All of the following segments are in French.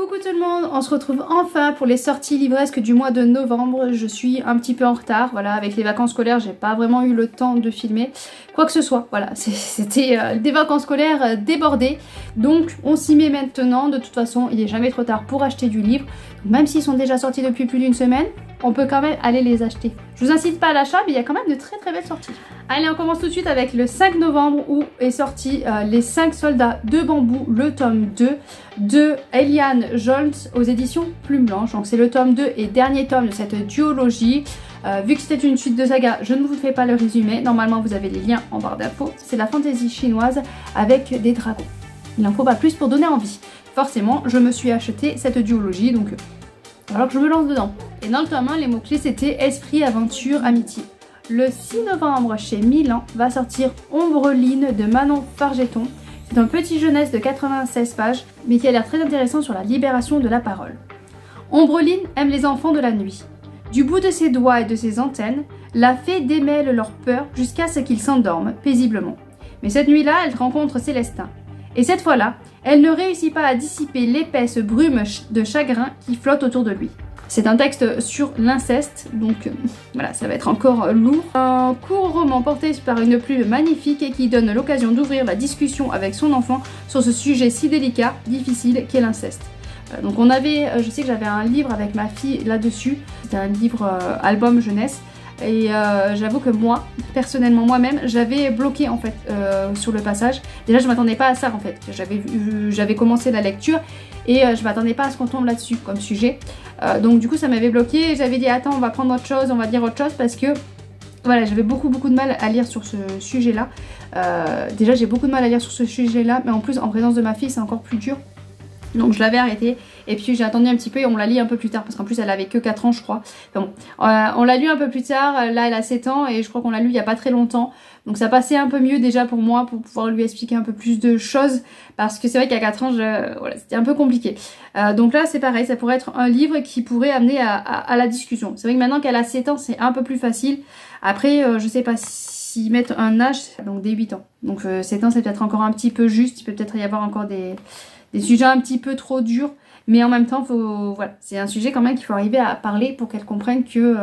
Coucou tout le monde, on se retrouve enfin pour les sorties livresques du mois de novembre. Je suis un petit peu en retard, voilà, avec les vacances scolaires, j'ai pas vraiment eu le temps de filmer quoi que ce soit. Voilà, c'était des vacances scolaires débordées, donc on s'y met maintenant. De toute façon, il n'est jamais trop tard pour acheter du livre. Même s'ils sont déjà sortis depuis plus d'une semaine, on peut quand même aller les acheter. Je vous incite pas à l'achat, mais il y a quand même de très belles sorties. Allez, on commence tout de suite avec le 5 novembre où est sorti Les 5 soldats de bambou, le tome 2 de Eliane Jones aux éditions Plume Blanche. Donc c'est le tome 2 et dernier tome de cette duologie. Vu que c'était une suite de saga, je ne vous fais pas le résumé. Normalement, vous avez les liens en barre d'infos. C'est la fantaisie chinoise avec des dragons. Il n'en faut pas plus pour donner envie. Forcément, je me suis acheté cette duologie, donc alors que je me lance dedans. Et dans le tome 1, les mots-clés c'était esprit, aventure, amitié. Le 6 novembre chez Milan va sortir Ombreline de Manon Fargeton. C'est un petit jeunesse de 96 pages, mais qui a l'air très intéressant sur la libération de la parole. Ombreline aime les enfants de la nuit. Du bout de ses doigts et de ses antennes, la fée démêle leur peur jusqu'à ce qu'ils s'endorment paisiblement. Mais cette nuit-là, elle rencontre Célestin. Et cette fois-là, elle ne réussit pas à dissiper l'épaisse brume de chagrin qui flotte autour de lui. C'est un texte sur l'inceste, donc voilà, ça va être encore lourd. Un court roman porté par une plume magnifique et qui donne l'occasion d'ouvrir la discussion avec son enfant sur ce sujet si délicat, difficile qu'est l'inceste. Donc on avait, je sais que j'avais un livre avec ma fille là-dessus, c'était un livre album jeunesse. Et j'avoue que moi, personnellement moi-même, j'avais bloqué en fait sur le passage. Déjà je m'attendais pas à ça en fait. J'avais commencé la lecture et je m'attendais pas à ce qu'on tombe là-dessus comme sujet. Donc du coup ça m'avait bloqué et j'avais dit attends on va prendre autre chose, on va dire autre chose parce que voilà j'avais beaucoup de mal à lire sur ce sujet là. Déjà j'ai beaucoup de mal à lire sur ce sujet là mais en plus en présence de ma fille c'est encore plus dur. Donc je l'avais arrêté et puis j'ai attendu un petit peu et on l'a lu un peu plus tard parce qu'en plus elle avait que 4 ans je crois. Enfin bon, on l'a lu un peu plus tard, là elle a 7 ans et je crois qu'on l'a lu il n'y a pas très longtemps. Donc ça passait un peu mieux déjà pour moi pour pouvoir lui expliquer un peu plus de choses parce que c'est vrai qu'à 4 ans voilà, c'était un peu compliqué. Donc là c'est pareil, ça pourrait être un livre qui pourrait amener à la discussion. C'est vrai que maintenant qu'elle a 7 ans c'est un peu plus facile. Après je sais pas s'ils mettent un âge, donc dès 8 ans. Donc 7 ans c'est peut-être encore un petit peu juste, il peut peut-être y avoir encore des sujets un petit peu trop durs, mais en même temps, voilà, c'est un sujet quand même qu'il faut arriver à parler pour qu'elle comprenne que,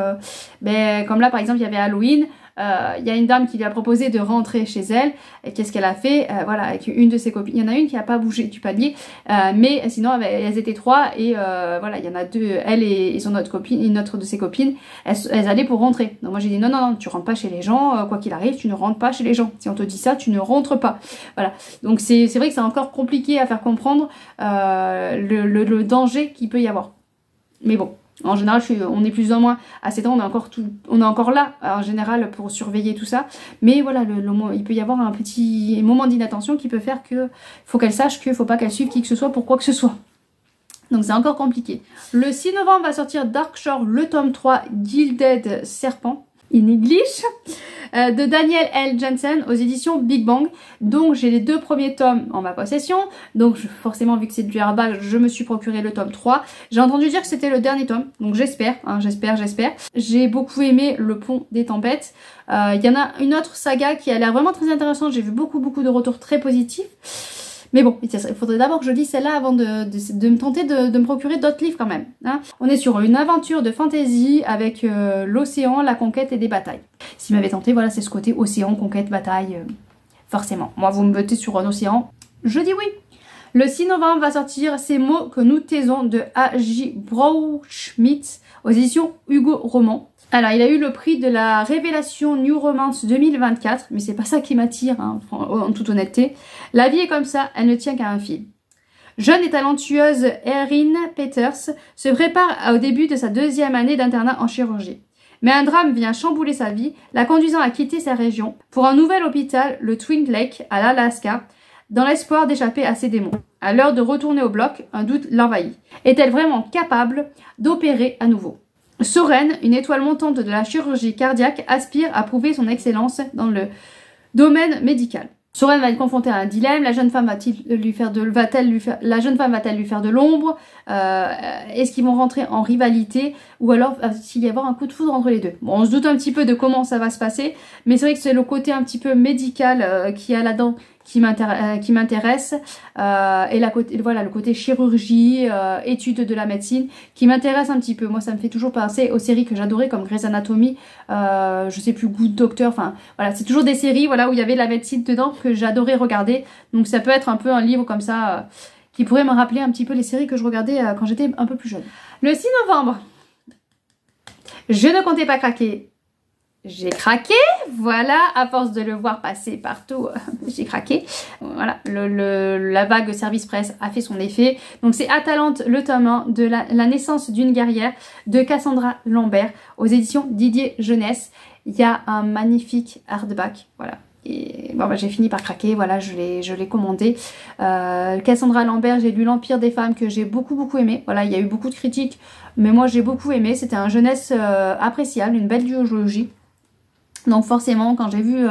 comme là par exemple, il y avait Halloween, il y a une dame qui lui a proposé de rentrer chez elle, et qu'est-ce qu'elle a fait voilà, avec une de ses copines, il y en a une qui n'a pas bougé du palier, mais sinon elles étaient 3, et voilà, il y en a 2, elle et son autre copine, une autre de ses copines, elles allaient pour rentrer. Donc moi j'ai dit non, tu rentres pas chez les gens, quoi qu'il arrive, tu ne rentres pas chez les gens. Si on te dit ça, tu ne rentres pas. Voilà. Donc c'est vrai que c'est encore compliqué à faire comprendre le danger qu'il peut y avoir. Mais bon. En général, on est plus ou moins à 7 ans, on est encore là en général pour surveiller tout ça. Mais voilà, il peut y avoir un petit moment d'inattention qui peut faire que faut qu'elle sache qu'il ne faut pas qu'elle suive qui que ce soit pour quoi que ce soit. Donc c'est encore compliqué. Le 6 novembre va sortir Darkshore, le tome 3, Gilded Serpent, in English, de Daniel L. Jensen aux éditions Big Bang. Donc j'ai les 2 premiers tomes en ma possession. Donc forcément vu que c'est du hardback, je me suis procuré le tome 3. J'ai entendu dire que c'était le dernier tome. Donc j'espère, hein, j'espère. J'ai beaucoup aimé Le Pont des Tempêtes. Il y en a une autre saga qui a l'air vraiment très intéressante. J'ai vu beaucoup de retours très positifs. Mais bon, il faudrait d'abord que je lise celle-là avant de me tenter de me procurer d'autres livres quand même. Hein. On est sur une aventure de fantasy avec l'océan, la conquête et des batailles. S'il m'avait tenté, voilà, c'est ce côté océan, conquête, bataille, forcément. Moi, vous me mettez sur un océan, je dis oui. Le 6 novembre va sortir Ces mots que nous taisons de A.J. Brauchmitz aux éditions Hugo Roman. Alors, il a eu le prix de la Révélation New Romance 2024, mais c'est pas ça qui m'attire, hein, en toute honnêteté. La vie est comme ça, elle ne tient qu'à un fil. Jeune et talentueuse Erin Peters se prépare au début de sa 2e année d'internat en chirurgie. Mais un drame vient chambouler sa vie, la conduisant à quitter sa région pour un nouvel hôpital, le Twin Lake, à l'Alaska, dans l'espoir d'échapper à ses démons. À l'heure de retourner au bloc, un doute l'envahit. Est-elle vraiment capable d'opérer à nouveau ? Soren, une étoile montante de la chirurgie cardiaque, aspire à prouver son excellence dans le domaine médical. Soren va être confrontée à un dilemme. La jeune femme va-t-elle lui faire de l'ombre? Est-ce qu'ils vont rentrer en rivalité? Ou alors va-t-il y avoir un coup de foudre entre les deux? Bon, on se doute un petit peu de comment ça va se passer, mais c'est vrai que c'est le côté un petit peu médical qui a là-dedans qui m'intéresse et voilà, le côté chirurgie, étude de la médecine qui m'intéresse un petit peu. Moi ça me fait toujours penser aux séries que j'adorais comme Grey's Anatomy, je sais plus, Good Doctor, enfin voilà, c'est toujours des séries voilà, où il y avait de la médecine dedans que j'adorais regarder. Donc ça peut être un peu un livre comme ça qui pourrait me rappeler un petit peu les séries que je regardais quand j'étais un peu plus jeune. Le 6 novembre, je ne comptais pas craquer. J'ai craqué, voilà, à force de le voir passer partout, j'ai craqué. Voilà, la vague service presse a fait son effet. Donc c'est Atalante, le tome 1 de la naissance d'une guerrière de Cassandra Lambert aux éditions Didier Jeunesse. Il y a un magnifique hardback, voilà. Et bon, bah, j'ai fini par craquer, voilà, je l'ai commandé. Cassandra Lambert, j'ai lu L'Empire des femmes que j'ai beaucoup aimé. Voilà, il y a eu beaucoup de critiques, mais moi j'ai beaucoup aimé. C'était un jeunesse appréciable, une belle duologie. Donc forcément, quand j'ai vu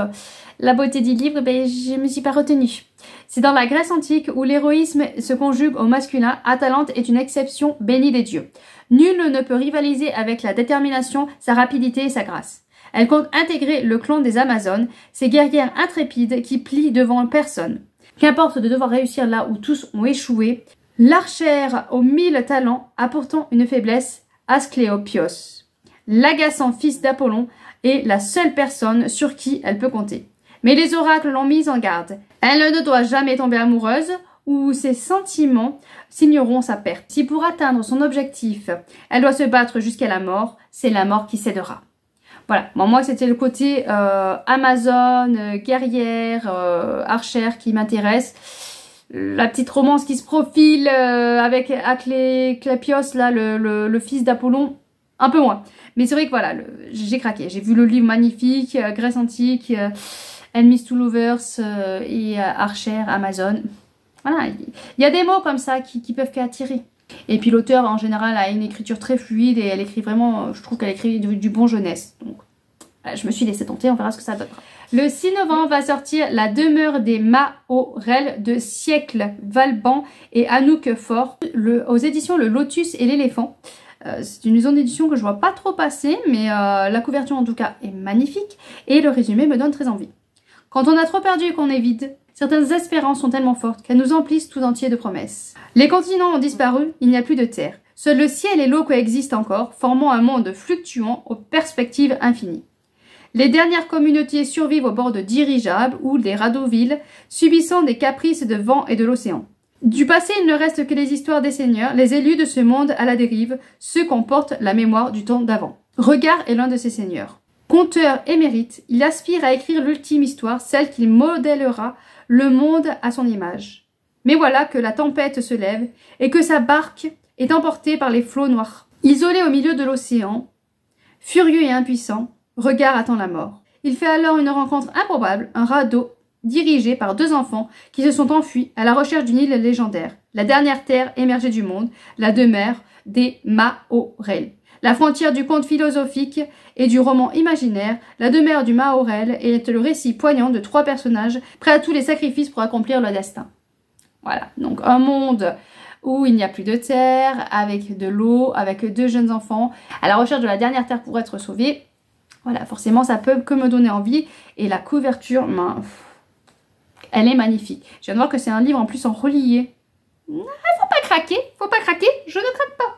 la beauté du livre, ben, je me suis pas retenue. C'est dans la Grèce antique où l'héroïsme se conjugue au masculin. Atalante est une exception bénie des dieux. Nul ne peut rivaliser avec la détermination, sa rapidité et sa grâce. Elle compte intégrer le clan des Amazones, ces guerrières intrépides qui plient devant personne. Qu'importe de devoir réussir là où tous ont échoué, l'archère aux 1000 talents a pourtant une faiblesse, Asclépios. L'agaçant fils d'Apollon est la seule personne sur qui elle peut compter. Mais les oracles l'ont mise en garde. Elle ne doit jamais tomber amoureuse ou ses sentiments signeront sa perte. Si pour atteindre son objectif, elle doit se battre jusqu'à la mort, c'est la mort qui cédera. Voilà, bon, moi c'était le côté Amazon, guerrière, archère qui m'intéresse. La petite romance qui se profile avec Asclépios, là, le fils d'Apollon, un peu moins. Mais c'est vrai que voilà, j'ai craqué. J'ai vu le livre magnifique, Grèce antique, Enemies to Lovers et Archer, Amazon. Voilà, il y a des mots comme ça qui peuvent qu'attirer. Et puis l'auteur en général a une écriture très fluide et elle écrit vraiment, je trouve qu'elle écrit du bon jeunesse. Donc voilà, je me suis laissée tenter, on verra ce que ça donnera. Le 6 novembre va sortir La demeure des Maorel de Siècle Valban et Anouk Fort aux éditions Le Lotus et l'éléphant. C'est une maison d'édition que je vois pas trop passer, mais la couverture en tout cas est magnifique et le résumé me donne très envie. Quand on a trop perdu et qu'on est vide, certaines espérances sont tellement fortes qu'elles nous emplissent tout entier de promesses. Les continents ont disparu, il n'y a plus de terre. Seul le ciel et l'eau coexistent encore, formant un monde fluctuant aux perspectives infinies. Les dernières communautés survivent au bord de dirigeables ou des radeaux viles, subissant des caprices de vent et de l'océan. Du passé, il ne reste que les histoires des seigneurs, les élus de ce monde à la dérive, ceux qu'on porte la mémoire du temps d'avant. Regard est l'un de ces seigneurs. Conteur émérite, il aspire à écrire l'ultime histoire, celle qui modèlera le monde à son image. Mais voilà que la tempête se lève et que sa barque est emportée par les flots noirs. Isolé au milieu de l'océan, furieux et impuissant, Regard attend la mort. Il fait alors une rencontre improbable, un radeau dirigé par deux enfants qui se sont enfuis à la recherche d'une île légendaire, la dernière terre émergée du monde, la demeure des Maorel. La frontière du conte philosophique et du roman imaginaire, la demeure du Maorel est le récit poignant de trois personnages prêts à tous les sacrifices pour accomplir leur destin. Voilà, donc un monde où il n'y a plus de terre, avec de l'eau, avec deux jeunes enfants, à la recherche de la dernière terre pour être sauvés. Voilà, forcément ça peut que me donner envie. Et la couverture, elle est magnifique. Je viens de voir que c'est un livre en plus en relié. Faut pas craquer, je ne craque pas.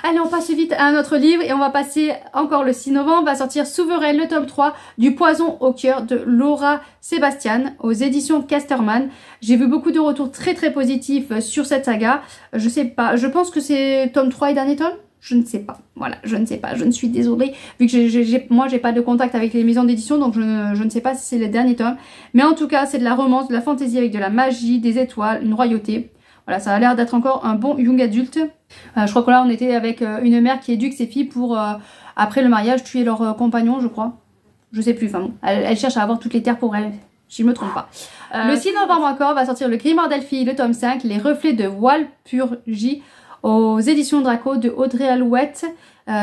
Allez, on passe vite à un autre livre et on va passer encore le 6 novembre. Va sortir Souveraine, le tome 3 du Poison au cœur de Laura Sébastien aux éditions Casterman. J'ai vu beaucoup de retours très positifs sur cette saga. Je sais pas, je pense que c'est tome 3 et dernier tome. Je ne sais pas, voilà, je ne sais pas, je ne suis désolée, vu que moi j'ai pas de contact avec les maisons d'édition, donc je ne sais pas si c'est le dernier tome. Mais en tout cas, c'est de la romance, de la fantaisie avec de la magie, des étoiles, une royauté. Voilà, ça a l'air d'être encore un bon young adulte. Je crois que là on était avec une mère qui éduque ses filles pour, après le mariage, tuer leur compagnon, je crois. Je sais plus, enfin bon, elle cherche à avoir toutes les terres pour elle, si je me trompe pas. Le 6 novembre encore va sortir Le Grimoire d'Elphie, le tome 5, Les reflets de Walpurgie, aux éditions Draco de Audrey Alouette,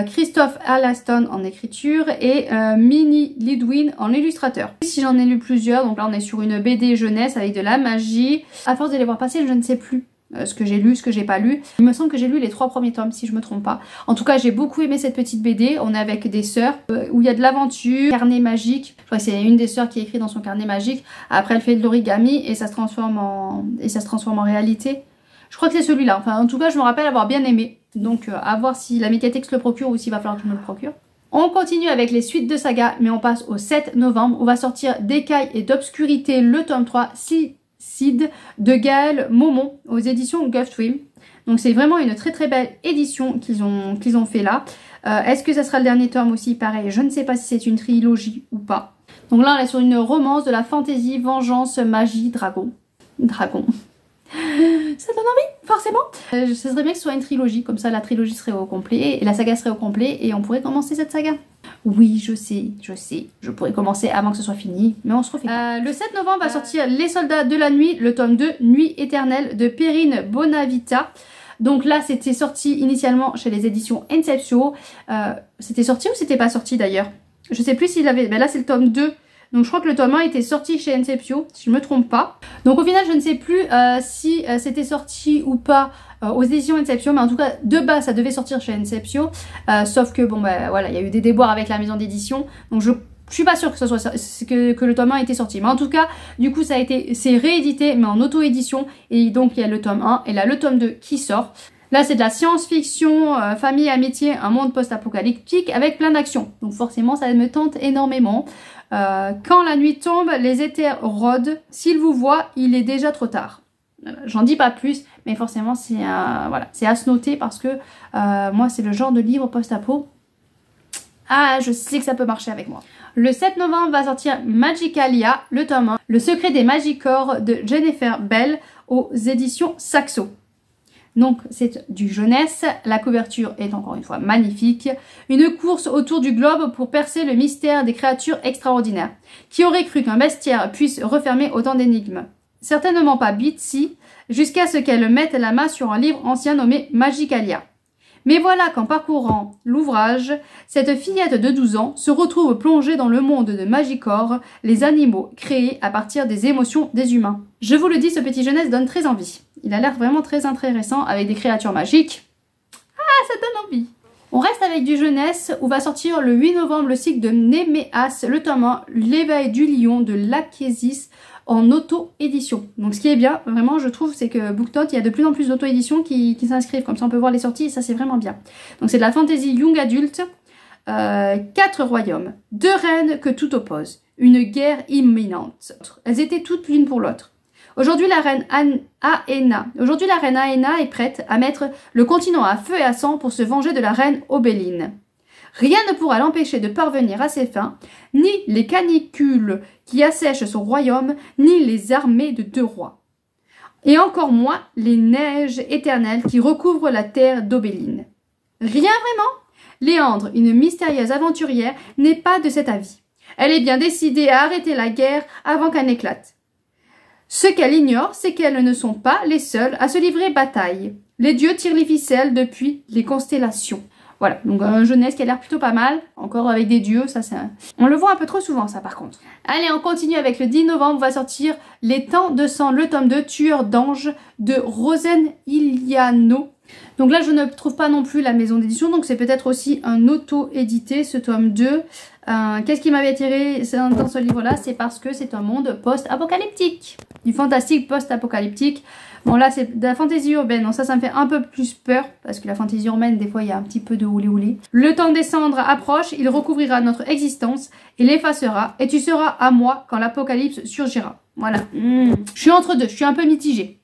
Christophe Allaston en écriture et Minnie Lidwin en illustrateur. Si j'en ai lu plusieurs, donc là on est sur une BD jeunesse avec de la magie. À force de les voir passer, je ne sais plus ce que j'ai lu, ce que j'ai pas lu. Il me semble que j'ai lu les 3 premiers tomes si je me trompe pas. En tout cas j'ai beaucoup aimé cette petite BD. On est avec des sœurs où il y a de l'aventure, carnet magique. Je crois que c'est une des sœurs qui écrit dans son carnet magique. Après elle fait de l'origami et ça se transforme en réalité. Je crois que c'est celui-là. Enfin en tout cas je me rappelle avoir bien aimé. Donc à voir si la Médiathèque le procure ou s'il va falloir que je me le procure. On continue avec les suites de saga, mais on passe au 7 novembre. On va sortir D'écailles et d'obscurité, le tome 3, Cid de Gaël Momon aux éditions Gulfstream. Donc c'est vraiment une très très belle édition qu'ils ont fait là. Est-ce que ça sera le dernier tome aussi? Pareil, je ne sais pas si c'est une trilogie ou pas. Donc là on est sur une romance de la fantasy, vengeance, magie, dragon. Ça donne envie, forcément. Ce serait bien que ce soit une trilogie, comme ça la trilogie serait au complet et la saga serait au complet et on pourrait commencer cette saga. Oui, je sais, je pourrais commencer avant que ce soit fini, mais on se refait pas. Le 7 novembre va sortir Les Soldats de la Nuit, le tome 2, Nuit éternelle de Perrine Bonavita. Donc là, c'était sorti initialement chez les éditions Inceptio. C'était sorti ou c'était pas sorti d'ailleurs? Je sais plus s'il avait... Ben là, c'est le tome 2. Donc je crois que le tome 1 était sorti chez Inceptio, si je ne me trompe pas. Donc au final, je ne sais plus si c'était sorti ou pas aux éditions Inceptio, mais en tout cas, de base, ça devait sortir chez Inceptio. Sauf que, bon, bah voilà, il y a eu des déboires avec la maison d'édition. Donc je suis pas sûre que ce soit que le tome 1 était sorti. Mais en tout cas, du coup, c'est réédité, mais en auto-édition. Et donc, il y a le tome 1 et là, le tome 2 qui sort. Là, c'est de la science-fiction, famille, amitié, un monde post-apocalyptique avec plein d'actions. Donc forcément, ça me tente énormément. Quand la nuit tombe, les éthers rôdent. S'il vous voit, il est déjà trop tard. J'en dis pas plus, mais forcément, c'est voilà, c'est à se noter parce que moi, c'est le genre de livre post-apo. Ah, je sais que ça peut marcher avec moi. Le 7 novembre va sortir Magicalia, le tome 1, Le secret des Magicors de Jennifer Bell aux éditions Saxo. Donc c'est du jeunesse, la couverture est encore une fois magnifique. Une course autour du globe pour percer le mystère des créatures extraordinaires. Qui aurait cru qu'un bestiaire puisse refermer autant d'énigmes? Certainement pas Bitsy, jusqu'à ce qu'elle mette la main sur un livre ancien nommé Magicalia. Mais voilà qu'en parcourant l'ouvrage, cette fillette de 12 ans se retrouve plongée dans le monde de Magicor, les animaux créés à partir des émotions des humains. Je vous le dis, ce petit jeunesse donne très envie. Il a l'air vraiment très intéressant avec des créatures magiques. Ah, ça donne envie. On reste avec du jeunesse où va sortir le 8 novembre le cycle de Néméas, le tome 1, L'éveil du lion de Lachesis en auto-édition. Donc ce qui est bien, vraiment je trouve, c'est que BookNote, il y a de plus en plus d'auto-éditions qui s'inscrivent, comme ça on peut voir les sorties et ça c'est vraiment bien. Donc c'est de la fantasy young adulte, 4 royaumes, 2 reines que tout oppose, une guerre imminente. Elles étaient toutes l'une pour l'autre. Aujourd'hui la reine Aena est prête à mettre le continent à feu et à sang pour se venger de la reine Obéline. Rien ne pourra l'empêcher de parvenir à ses fins, ni les canicules qui assèchent son royaume, ni les armées de 2 rois. Et encore moins les neiges éternelles qui recouvrent la terre d'Obéline. Rien vraiment? Léandre, une mystérieuse aventurière, n'est pas de cet avis. Elle est bien décidée à arrêter la guerre avant qu'elle n'éclate. Ce qu'elle ignore, c'est qu'elles ne sont pas les seules à se livrer bataille. Les dieux tirent les ficelles depuis les constellations. Voilà, donc un jeunesse qui a l'air plutôt pas mal, encore avec des dieux, ça c'est... On le voit un peu trop souvent ça par contre. Allez, on continue avec le 10 novembre, on va sortir Les Temps de Sang, le tome 2, Tueur d'anges de Rosen Iliano. Donc là je ne trouve pas non plus la maison d'édition, donc c'est peut-être aussi un auto-édité ce tome 2. Qu'est-ce qui m'avait attiré dans ce livre-là? C'est parce que c'est un monde post-apocalyptique. Du fantastique post-apocalyptique. Bon là c'est de la fantaisie urbaine, donc ça me fait un peu plus peur, parce que la fantaisie urbaine des fois il y a un petit peu de houlé houlé. Le temps des cendres approche, il recouvrira notre existence et l'effacera, et tu seras à moi quand l'apocalypse surgira. Voilà. Je suis entre deux, je suis un peu mitigée.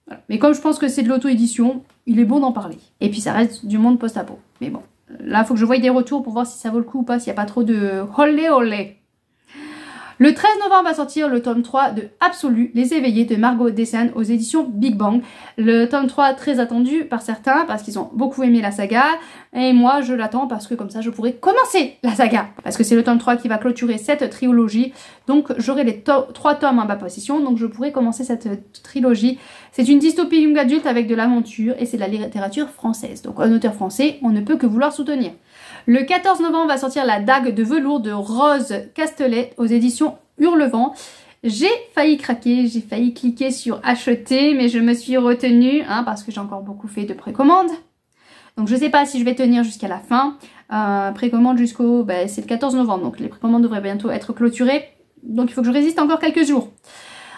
Voilà. Mais comme je pense que c'est de l'auto-édition, il est bon d'en parler. Et puis ça reste du monde post-apo. Mais bon, là il faut que je voie des retours pour voir si ça vaut le coup ou pas, s'il n'y a pas trop de olé olé. Le 13 novembre va sortir le tome 3 de Absolu, Les Éveillés de Margot Dessen aux éditions Big Bang. Le tome 3 très attendu par certains parce qu'ils ont beaucoup aimé la saga. Et moi je l'attends parce que comme ça je pourrai commencer la saga. Parce que c'est le tome 3 qui va clôturer cette trilogie. Donc j'aurai les 3 tomes en ma possession. Donc je pourrai commencer cette trilogie. C'est une dystopie young adulte avec de l'aventure et c'est de la littérature française. Donc un auteur français, on ne peut que vouloir soutenir. Le 14 novembre va sortir La Dague de velours de Rose Castelet aux éditions Hurlevent. J'ai failli craquer, j'ai failli cliquer sur acheter, mais je me suis retenue parce que j'ai encore beaucoup fait de précommandes. Donc je ne sais pas si je vais tenir jusqu'à la fin. Précommande jusqu'au... c'est le 14 novembre, donc les précommandes devraient bientôt être clôturées. Donc il faut que je résiste encore quelques jours.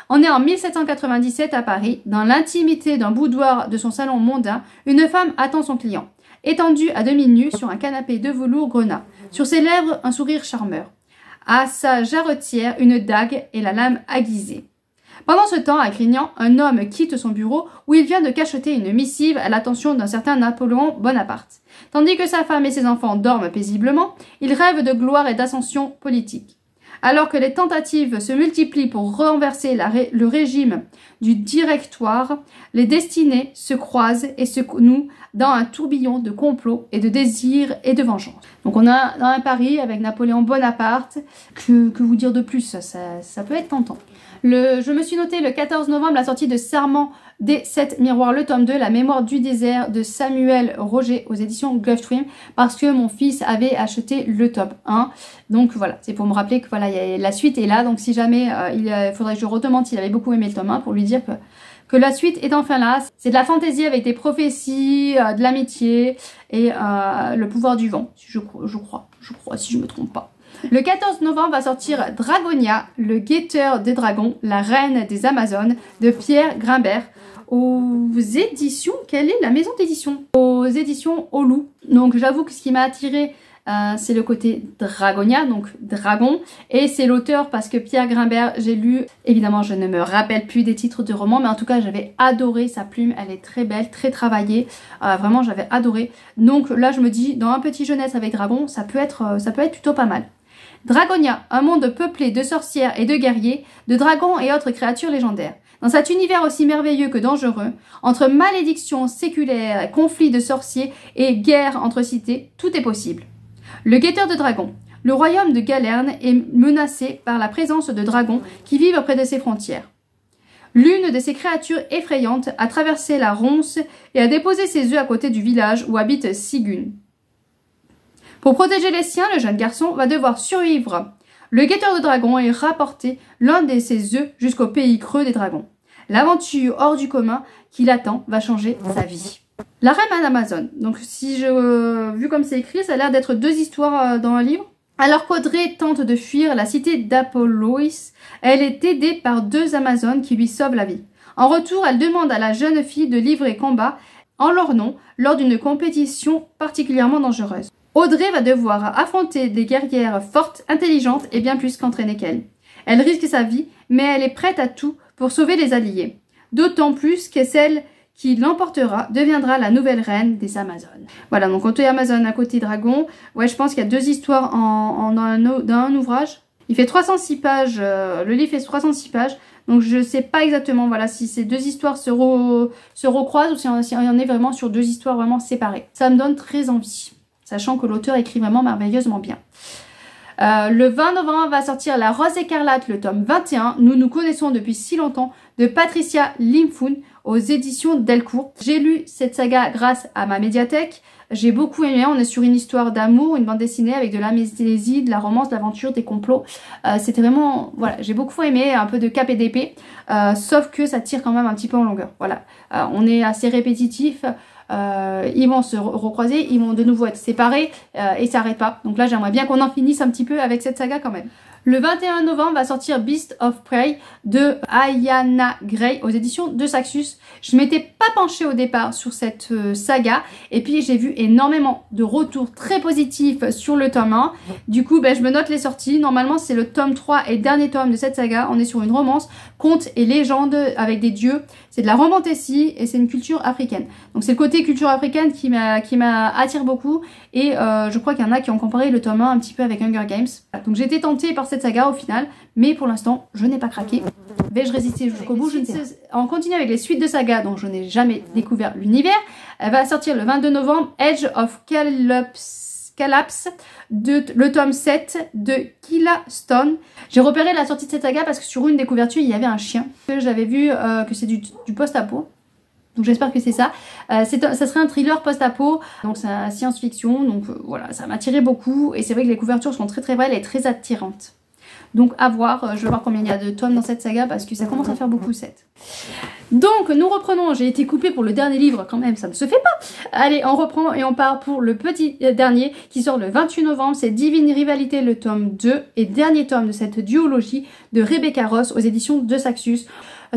On est en 1797 à Paris. Dans l'intimité d'un boudoir de son salon mondain, une femme attend son client. Étendue à demi nue sur un canapé de velours grenat. Sur ses lèvres, un sourire charmeur. À sa jarretière, une dague et la lame aiguisée. Pendant ce temps, à Grignan, un homme quitte son bureau où il vient de cacheter une missive à l'attention d'un certain Napoléon Bonaparte. Tandis que sa femme et ses enfants dorment paisiblement, il rêve de gloire et d'ascension politique. Alors que les tentatives se multiplient pour renverser le régime du Directoire, les destinées se croisent et se nouent dans un tourbillon de complots et de désirs et de vengeance. Donc on a dans un Paris avec Napoléon Bonaparte, que vous dire de plus, ça peut être tentant. Je me suis noté le 14 novembre la sortie de Serment des 7 miroirs, le tome 2, La mémoire du désert de Samuel Roger aux éditions Gulfstream, parce que mon fils avait acheté le tome 1. Donc voilà, c'est pour me rappeler que voilà, la suite est là. Donc si jamais il faudrait que je redemande s'il avait beaucoup aimé le tome 1 pour lui dire que la suite est enfin là. C'est de la fantaisie avec des prophéties, de l'amitié et le pouvoir du vent, je crois, si je me trompe pas. Le 14 novembre va sortir Dragonia, le guetteur des dragons, la reine des Amazones, de Pierre Grimbert, aux éditions, quelle est la maison d'édition? Aux éditions Au Loup. Donc j'avoue que ce qui m'a attiré, c'est le côté Dragonia, donc dragon, et c'est l'auteur parce que Pierre Grimbert, j'ai lu, évidemment je ne me rappelle plus des titres de romans, mais en tout cas j'avais adoré sa plume, elle est très belle, très travaillée, vraiment j'avais adoré. Donc là je me dis, dans un petit jeunesse avec dragon, ça peut être plutôt pas mal. Dragonia, un monde peuplé de sorcières et de guerriers, de dragons et autres créatures légendaires. Dans cet univers aussi merveilleux que dangereux, entre malédictions séculaires, conflits de sorciers et guerres entre cités, tout est possible. Le guetteur de dragons. Le royaume de Galerne est menacé par la présence de dragons qui vivent près de ses frontières. L'une de ces créatures effrayantes a traversé la Ronce et a déposé ses œufs à côté du village où habite Sigun. Pour protéger les siens, le jeune garçon va devoir survivre. Le guetteur de dragons est rapporté l'un de ses œufs jusqu'au pays creux des dragons. L'aventure hors du commun qui l'attend va changer sa vie. La reine Amazon. Donc vu comme c'est écrit, ça a l'air d'être 2 histoires dans un livre. Alors qu'Audrey tente de fuir la cité d'Apolloïs, elle est aidée par 2 Amazones qui lui sauvent la vie. En retour, elle demande à la jeune fille de livrer combat en leur nom lors d'une compétition particulièrement dangereuse. Audrey va devoir affronter des guerrières fortes, intelligentes et bien plus qu'entraînées qu'elle. Elle risque sa vie, mais elle est prête à tout pour sauver les alliés. D'autant plus que celle qui l'emportera deviendra la nouvelle reine des Amazones. Voilà, donc côté Amazon, à côté Dragon. Ouais, je pense qu'il y a 2 histoires dans un ouvrage. Il fait 306 pages, le livre fait 306 pages. Donc je sais pas exactement voilà, si ces 2 histoires se recroisent ou si on en est vraiment sur 2 histoires vraiment séparées. Ça me donne très envie, sachant que l'auteur écrit vraiment merveilleusement bien. Le 20 novembre va sortir La Rose écarlate, le tome 21. Nous nous connaissons depuis si longtemps, de Patricia Limfoun aux éditions Delcourt. J'ai lu cette saga grâce à ma médiathèque. J'ai beaucoup aimé. On est sur une histoire d'amour, une bande dessinée avec de l'amnésie, de la romance, de l'aventure, des complots. C'était vraiment... Voilà, j'ai beaucoup aimé, un peu de cap et d'épée. Sauf que ça tire quand même un petit peu en longueur. Voilà, on est assez répétitif. Ils vont se recroiser, ils vont de nouveau être séparés et ça n'arrête pas. Donc là j'aimerais bien qu'on en finisse un petit peu avec cette saga quand même. Le 21 novembre va sortir Beast of Prey de Ayanna Gray aux éditions de Saxus. Je m'étais pas penchée au départ sur cette saga et puis j'ai vu énormément de retours très positifs sur le tome 1. Du coup je me note les sorties. Normalement c'est le tome 3 et dernier tome de cette saga. On est sur une romance, contes et légendes avec des dieux. C'est de la romantécie et c'est une culture africaine. Donc c'est le côté culture africaine qui m'attire beaucoup et je crois qu'il y en a qui ont comparé le tome 1 un petit peu avec Hunger Games. Donc j'ai été tentée par cette saga au final, mais pour l'instant je n'ai pas craqué. Vais-je résister jusqu'au bout? Je ne sais pas. On continue avec les suites de sagas dont je n'ai jamais découvert l'univers. Elle va sortir le 22 novembre, Edge of Calypse, le tome 7 de Killa Stone. J'ai repéré la sortie de cette saga parce que sur une des couvertures il y avait un chien. J'avais vu que c'est du post-apo. Donc j'espère que c'est ça. Ça serait un thriller post-apo, donc c'est science-fiction, donc voilà, ça m'a attiré beaucoup. Et c'est vrai que les couvertures sont très très belles et très attirantes. Donc à voir, je vais voir combien il y a de tomes dans cette saga parce que ça commence à faire beaucoup 7. Donc nous reprenons, j'ai été coupée pour le dernier livre quand même, ça ne se fait pas. Allez, on reprend et on part pour le petit dernier qui sort le 28 novembre, c'est Divine Rivalité, le tome 2 et dernier tome de cette duologie de Rebecca Ross aux éditions de Saxus.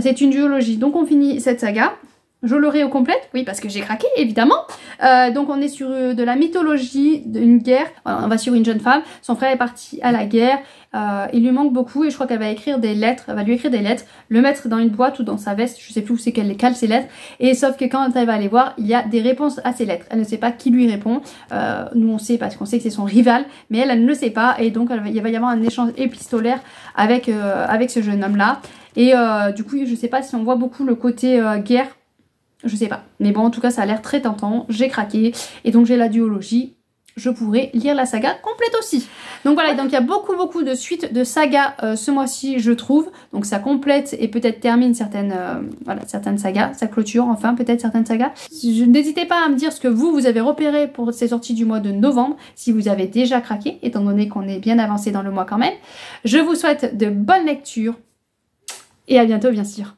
C'est une duologie, donc on finit cette saga. Je l'aurai au complète, oui, parce que j'ai craqué, évidemment. Donc on est sur de la mythologie d'une guerre. On va sur une jeune femme. Son frère est parti à la guerre. Il lui manque beaucoup et je crois qu'elle va écrire des lettres. Elle va lui écrire des lettres, le mettre dans une boîte ou dans sa veste. Je sais plus où c'est qu'elle cale ses lettres. Et sauf que quand elle va aller voir, il y a des réponses à ses lettres. Elle ne sait pas qui lui répond. Nous on sait parce qu'on sait que c'est son rival, mais elle ne le sait pas. Et donc il va y avoir un échange épistolaire avec ce jeune homme-là. Et du coup, je sais pas si on voit beaucoup le côté guerre. Je sais pas. Mais bon, en tout cas, ça a l'air très tentant. J'ai craqué. Et donc, j'ai la duologie. Je pourrais lire la saga complète aussi. Donc voilà, donc il y a beaucoup de suites de sagas ce mois-ci, je trouve. Donc ça complète et peut-être termine certaines sagas. Ça clôture enfin peut-être certaines sagas. N'hésitez pas à me dire ce que vous avez repéré pour ces sorties du mois de novembre. Si vous avez déjà craqué, étant donné qu'on est bien avancé dans le mois quand même. Je vous souhaite de bonnes lectures. Et à bientôt, bien sûr.